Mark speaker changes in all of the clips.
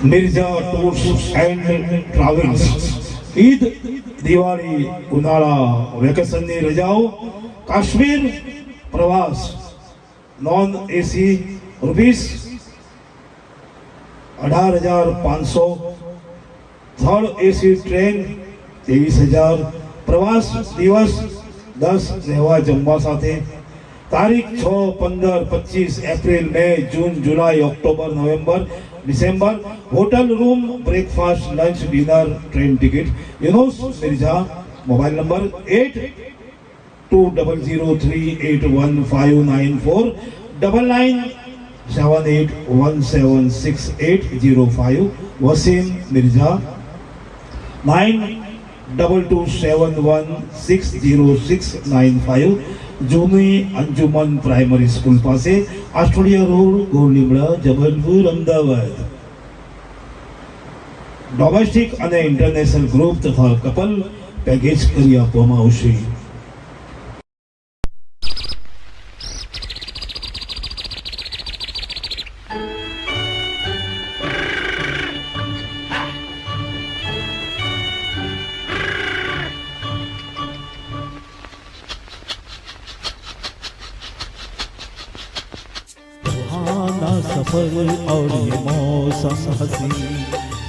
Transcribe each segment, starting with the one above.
Speaker 1: Mirza tours and travels Eid Diwali ઉનાળા વેકેશનની રજાઓ કાશ્મીર પ્રવાસ non AC rupees 18,500 third AC train 23,000 પ્રવાસ દિવસ 10 રહેવા જમવા સાથે તારીખ 6, 15, 25 April, May, June, July, October, November, December hotel room breakfast lunch dinner train ticket Yunus Mirza mobile number 8200381594 9978176805 Wasim Mirza 9227160695 जूनी अंजुमन प्राइमरी स्कूल पासे Australia road Golimada Jabalpur Amdavad domestic અને ઇન્ટરનેશનલ ગ્રુપ તથા કપલ પેકેજ કરી આપવામાં આવશે.
Speaker 2: सफर और ये मौसम हसी,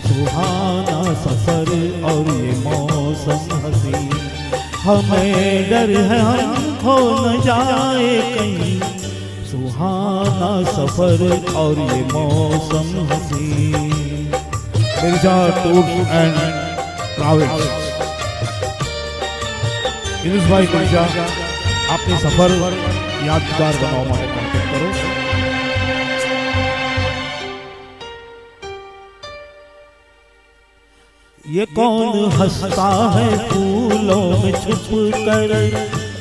Speaker 2: सुहाना सफर और ये मौसम हसी, हमें डर है हम खो न जाए कहीं, सुहाना सफर और ये मौसम हसी. Mirza tours and travels Yunus भाई मिर्जा आपने सफर यादगार बनाओ माटे कॉन्टेक्ट करो. ये कौन हंसता है फूलों में छुप कर,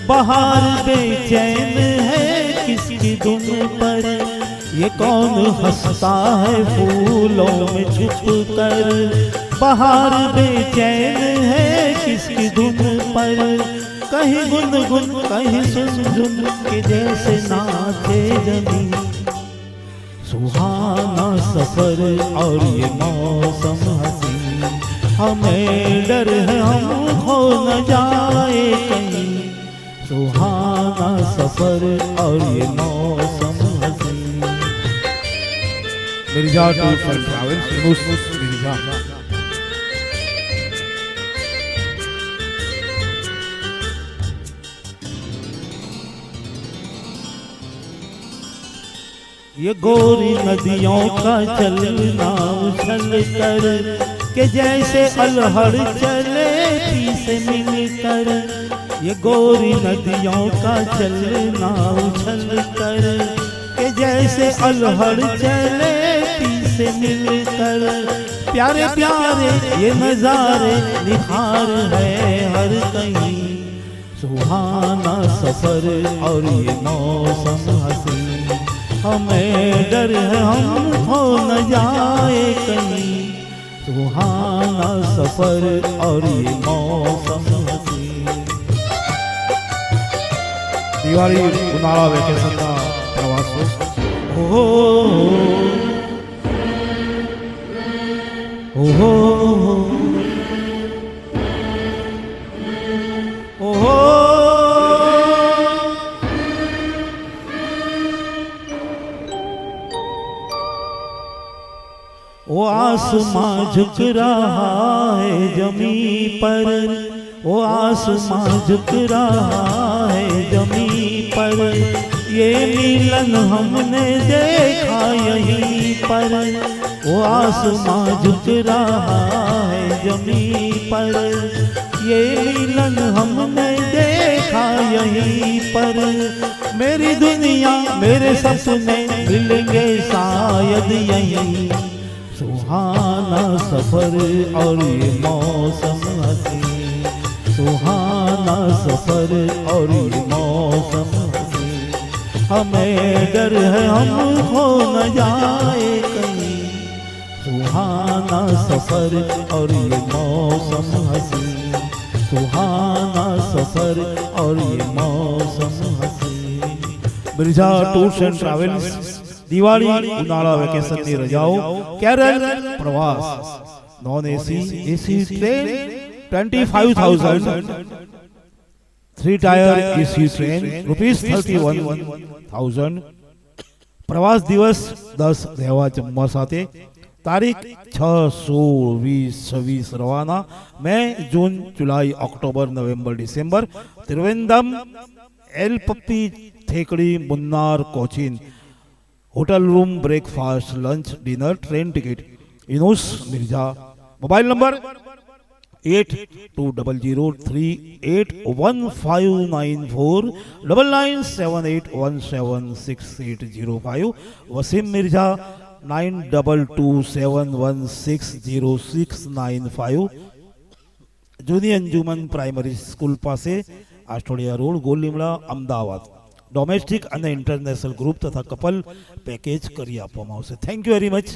Speaker 2: बाहर बेचैन है किसकी धुन पर. ये कौन हंसता है फूलों में छुप कर, बाहर बेचैन है किसकी धुन पर. कहीं गुनगुन कहीं सुनझुन के जैसे नाचे जमी, सुहाना सफर और ये मौसम हसी, हमें डर है हम खो न जाए कहीं, सुहाना सफर और ये मौसम हसी. Mirza tours and travels Yunus Mirza. ये गोरी नदियों का चलना उछल कर के जैसे अलहड़ चले से मिलकर, ये गोरी नदियों का चलना उछल कर के जैसे अलहड़ चले से मिलकर. प्यारे प्यारे ये नजारे निखार है हर कहीं, सुहाना सफर और ये मौसम हसी, हमें डर है हम खो न जाए कहीं, सुहाना सफर और ये मौसम हसी. दिवाળી ઉનાળા વેકેશનના પ્રવાસો. ઓહો ઓહો ઓહો वो आसमां झुक रहा है जमी पर, वो आसमां झुक रहा है जमी पर, ये मिलन हमने देखा यहीं पर. वो आसमां झुक रहा है जमी पर, ये मिलन हमने देखा यहीं पर. मेरी दुनिया मेरे सपने मिलेंगे शायद यहीं, सुहाना सफर और ये मौसम हसी, सुहाना सफर और ये मौसम हसी, हमें डर है हम खो न जाए कहीं, सुहाना सफर और ये मौसम हसी, सुहाना सफर और ये मौसम हसी. Mirza tours and travels
Speaker 1: Diwali ઉનાળા વેકેશનની રજાઓ કેરળ પ્રવાસ નોન એસી AC train 25,000 3 tier AC train ₹31,000 પ્રવાસ દિવસ 10 રહેવા જમવા સાથે તારીખ 6, 16, 20, 26 રવાના May, June, July, October, November, December Trivandrum Alleppey Thekkady Munnar Cochin hotel room breakfast lunch dinner train ticket Yunus Mirza mobile number 8200381594 9978176805 Wasim Mirza 9227160695 જૂની અંજુમન પ્રાઇમરી સ્કૂલ પાસે આસ્ટોડિયા રોડ ગોલ લીમડા અમદાવાદ ડોમેસ્ટિક અને ઇન્ટરનેશનલ ગ્રુપ તથા કપલ પેકેજ કરી આપવામાં આવશે. Thank you very much.